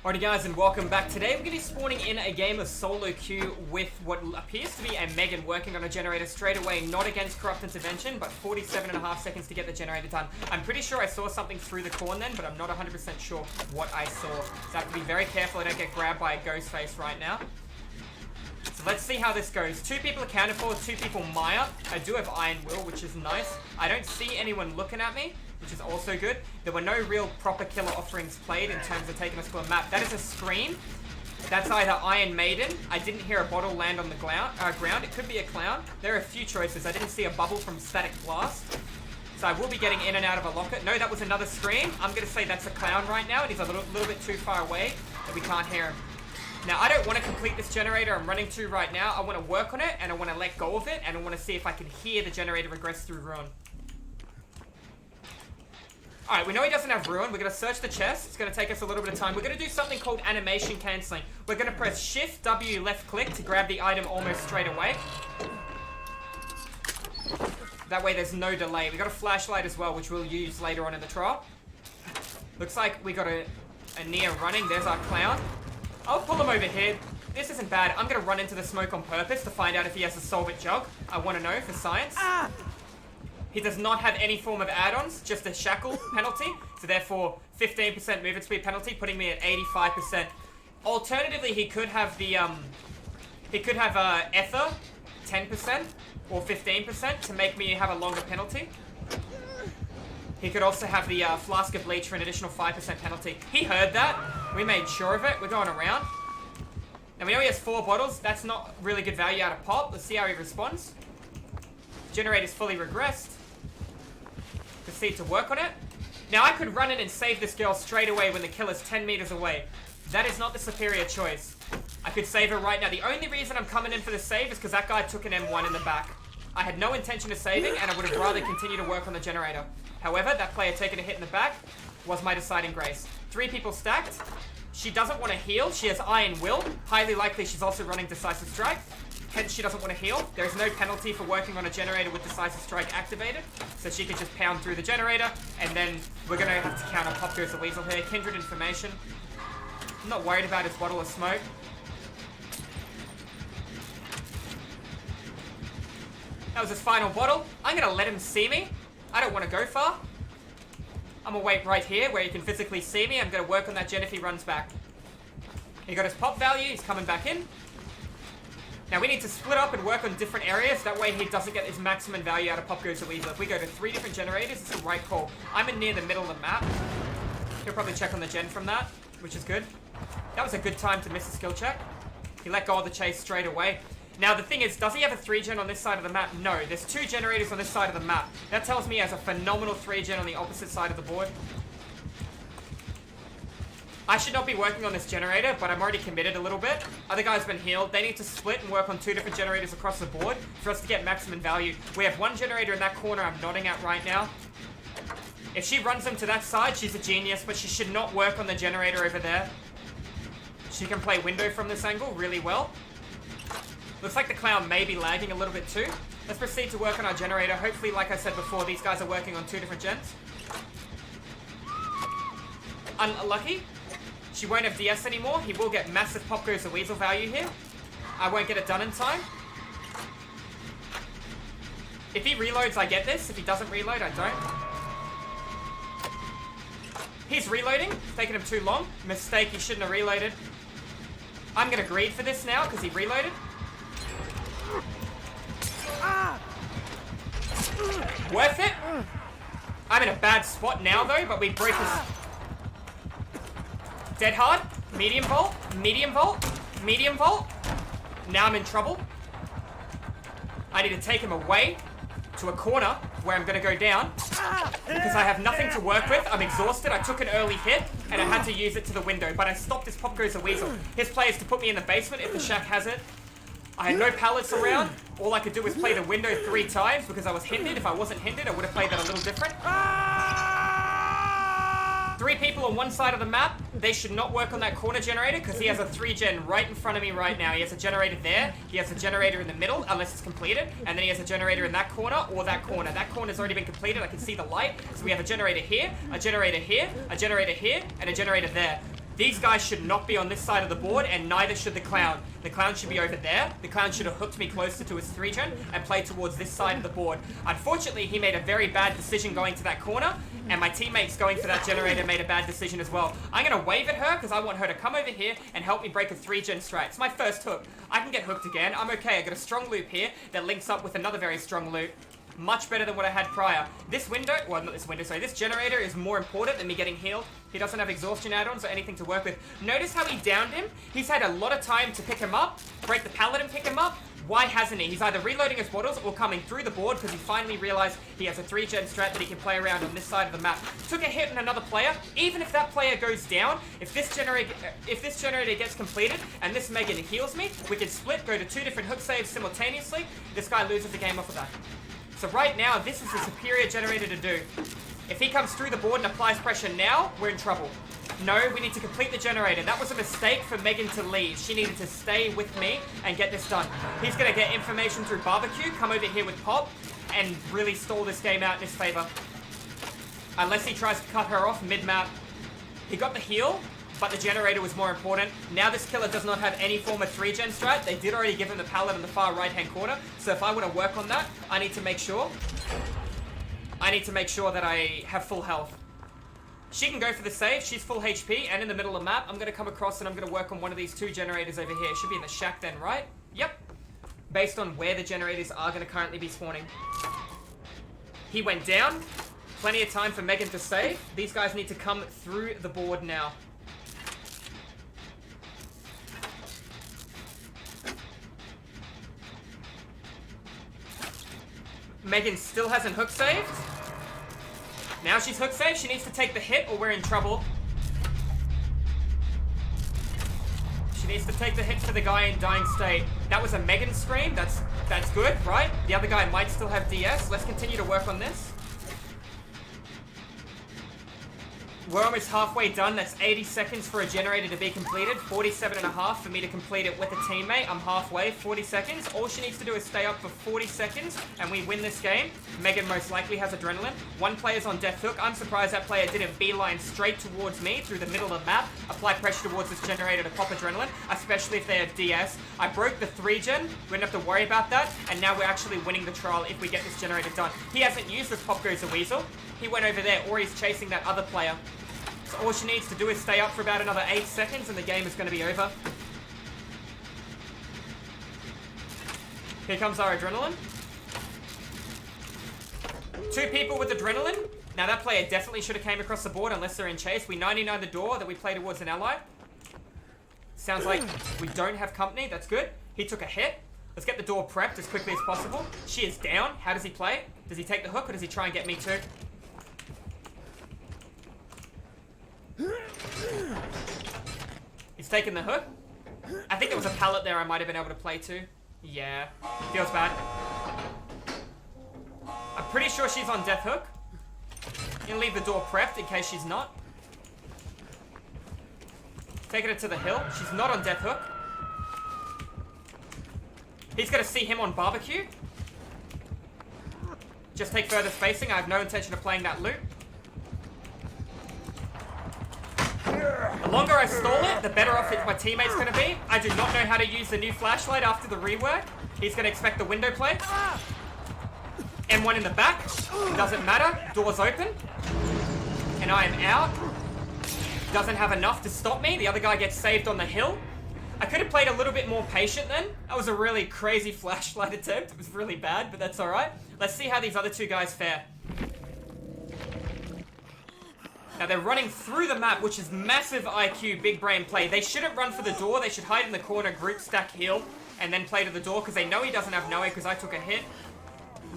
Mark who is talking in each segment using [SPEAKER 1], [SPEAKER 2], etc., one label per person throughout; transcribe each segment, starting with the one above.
[SPEAKER 1] Alrighty guys, and welcome back. Today we're going to be spawning in a game of solo queue with what appears to be a Megan working on a generator straight away, not against corrupt intervention, but 47.5 seconds to get the generator done. I'm pretty sure I saw something through the corn then, but I'm not 100% sure what I saw. So I have to be very careful I don't get grabbed by a ghost face right now. So let's see how this goes. 2 people accounted for, 2 people Maya. I do have Iron Will, which is nice. I don't see anyone looking at me, which is also good. There were no real proper killer offerings played in terms of taking us to a map. That is a scream. That's either Iron Maiden. I didn't hear a bottle land on the ground. It could be a clown. There are a few choices. I didn't see a bubble from Static Blast. So I will be getting in and out of a locket. No, that was another scream. I'm going to say that's a clown right now, and he's a little bit too far away that we can't hear him. Now, I don't want to complete this generator I'm running to right now. I want to work on it, and I want to let go of it, and I want to see if I can hear the generator regress through Ruin. Alright, we know he doesn't have Ruin. We're going to search the chest. It's going to take us a little bit of time. We're going to do something called animation cancelling. We're going to press Shift W left click to grab the item almost straight away. That way there's no delay. We got a flashlight as well, which we'll use later on in the trial. Looks like we got a Nia running. There's our clown. I'll pull him over here. This isn't bad. I'm going to run into the smoke on purpose to find out if he has a solvent jug. I want to know for science. He does not have any form of add-ons, just a shackle penalty. So therefore, 15% movement speed penalty, putting me at 85%. Alternatively, he could have the, ether, 10% or 15% to make me have a longer penalty. He could also have the flask of bleach for an additional 5% penalty. He heard that. We made sure of it. We're going around. Now we know he has 4 bottles. That's not really good value out of pop. Let's see how he responds. Generator's fully regressed. Proceed to work on it. Now I could run in and save this girl straight away when the killer's 10 meters away. That is not the superior choice. I could save her right now. The only reason I'm coming in for the save is because that guy took an M1 in the back. I had no intention of saving, and I would have rather continue to work on the generator. However, that player taking a hit in the back was my deciding grace. 3 people stacked. She doesn't want to heal. She has Iron Will. Highly likely she's also running Decisive Strike. Hence, she doesn't want to heal. There is no penalty for working on a generator with Decisive Strike activated. So she can just pound through the generator, and then we're going to have to counter Pop Goes the Weasel here. Kindred information. I'm not worried about his bottle of smoke. That was his final bottle. I'm going to let him see me. I don't want to go far. I'm going to wait right here where he can physically see me. I'm going to work on that gen if he runs back. He got his pop value. He's coming back in. Now we need to split up and work on different areas. That way he doesn't get his maximum value out of Pop Goes the Weasel. If we go to 3 different generators, it's the right call. I'm in near the middle of the map. He'll probably check on the gen from that, which is good. That was a good time to miss a skill check. He let go of the chase straight away. Now the thing is, does he have a 3-gen on this side of the map? No, there's 2 generators on this side of the map. That tells me he has a phenomenal 3-gen on the opposite side of the board. I should not be working on this generator, but I'm already committed a little bit. Other guys have been healed. They need to split and work on 2 different generators across the board for us to get maximum value. We have 1 generator in that corner I'm nodding at right now. If she runs them to that side, she's a genius, but she should not work on the generator over there. She can play window from this angle really well. Looks like the clown may be lagging a little bit too. Let's proceed to work on our generator. Hopefully, like I said before, these guys are working on 2 different gens. Unlucky. She won't have DS anymore. He will get massive Pop Goes the Weasel value here. I won't get it done in time. If he reloads, I get this. If he doesn't reload, I don't. He's reloading. It's taking him too long. Mistake. He shouldn't have reloaded. I'm going to greed for this now because he reloaded. Worth it. I'm in a bad spot now though, but we broke his... Dead hard. Medium vault. Medium vault. Medium vault. Now I'm in trouble. I need to take him away to a corner where I'm going to go down because I have nothing to work with. I'm exhausted. I took an early hit and I had to use it to the window, but I stopped his Pop Goes the Weasel. His play is to put me in the basement if the shack has it. I had no pallets around. All I could do was play the window 3 times because I was hindered. If I wasn't hindered, I would have played that a little different. 3 people on one side of the map. They should not work on that corner generator because he has a 3-gen right in front of me right now. He has a generator there. He has a generator in the middle, unless it's completed. And then he has a generator in that corner or that corner. That corner's already been completed. I can see the light. So we have a generator here, a generator here, a generator here, and a generator there. These guys should not be on this side of the board, and neither should the clown. The clown should be over there. The clown should have hooked me closer to his 3-gen and played towards this side of the board. Unfortunately, he made a very bad decision going to that corner, and my teammates going for that generator made a bad decision as well. I'm going to wave at her because I want her to come over here and help me break a 3-gen strat. It's my first hook. I can get hooked again. I'm okay. I got a strong loop here that links up with another very strong loop. Much better than what I had prior. This window, well not this window, sorry, this generator is more important than me getting healed. He doesn't have exhaustion add-ons or anything to work with. Notice how he downed him? He's had a lot of time to pick him up, break the pallet and pick him up. Why hasn't he? He's either reloading his bottles or coming through the board because he finally realized he has a 3-gen strat that he can play around on this side of the map. Took a hit on another player. Even if that player goes down, if this generator gets completed and this Megan heals me, we can split, go to 2 different hook saves simultaneously. This guy loses the game off of that. So right now, this is a superior generator to do. If he comes through the board and applies pressure now, we're in trouble. No, we need to complete the generator. That was a mistake for Megan to leave. She needed to stay with me and get this done. He's going to get information through barbecue, come over here with Pop, and really stall this game out in his favor. Unless he tries to cut her off mid-map. He got the heal, but the generator was more important. Now this killer does not have any form of 3-gen strat. They did already give him the pallet in the far right-hand corner. So if I want to work on that, I need to make sure that I have full health. She can go for the save. She's full HP and in the middle of the map. I'm going to come across and I'm going to work on one of these 2 generators over here. Should be in the shack then, right? Yep. Based on where the generators are going to currently be spawning. He went down. Plenty of time for Megan to save. These guys need to come through the board now. Megan still hasn't hook saved. Now she's hook saved. She needs to take the hit or we're in trouble. She needs to take the hit for the guy in dying state. That was a Megan scream. That's good, right? The other guy might still have DS. Let's continue to work on this. We're almost halfway done. That's 80 seconds for a generator to be completed. 47.5 for me to complete it with a teammate. I'm halfway, 40 seconds. All she needs to do is stay up for 40 seconds and we win this game. Megan most likely has adrenaline. 1 player's on death hook. I'm surprised that player didn't beeline straight towards me through the middle of the map. Apply pressure towards this generator to pop adrenaline, especially if they have DS. I broke the 3-gen. We don't have to worry about that. And now we're actually winning the trial if we get this generator done. He hasn't used this Pop Goes a Weasel. He went over there or he's chasing that other player. So all she needs to do is stay up for about another 8 seconds and the game is going to be over. Here comes our adrenaline. 2 people with adrenaline. Now that player definitely should have came across the board unless they're in chase. We 99 the door that we play towards an ally. Sounds like we don't have company. That's good. He took a hit. Let's get the door prepped as quickly as possible. She is down. How does he play? Does he take the hook or does he try and get me too? He's taking the hook. I think there was a pallet there I might have been able to play to. Yeah. Feels bad. I'm pretty sure she's on death hook. Gonna leave the door prepped in case she's not. Taking it to the hill. She's not on death hook. He's gonna see him on barbecue. Just take further spacing. I have no intention of playing that loop. The longer I stall it, the better off my teammate's going to be. I do not know how to use the new flashlight after the rework. He's going to expect the window play. M1 in the back. It doesn't matter. Door's open. And I am out. Doesn't have enough to stop me. The other guy gets saved on the hill. I could have played a little bit more patient then. That was a really crazy flashlight attempt. It was really bad, but that's alright. Let's see how these other 2 guys fare. Now they're running through the map, which is massive IQ, big brain play. They shouldn't run for the door. They should hide in the corner, group stack heal, and then play to the door because they know he doesn't have Noe because I took a hit.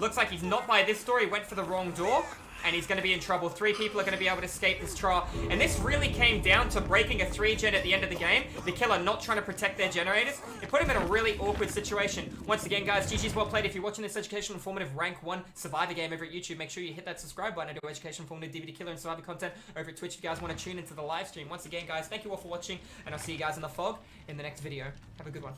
[SPEAKER 1] Looks like he's not by this door. He went for the wrong door. And he's going to be in trouble. 3 people are going to be able to escape this trial. And this really came down to breaking a 3-gen at the end of the game. The killer not trying to protect their generators. It put him in a really awkward situation. Once again, guys, GG's well played. If you're watching this educational, informative, rank 1 Survivor game over at YouTube, make sure you hit that subscribe button. I do educational, informative, DVD killer, and Survivor content over at Twitch if you guys want to tune into the live stream. Once again, guys, thank you all for watching. And I'll see you guys in the fog in the next video. Have a good one.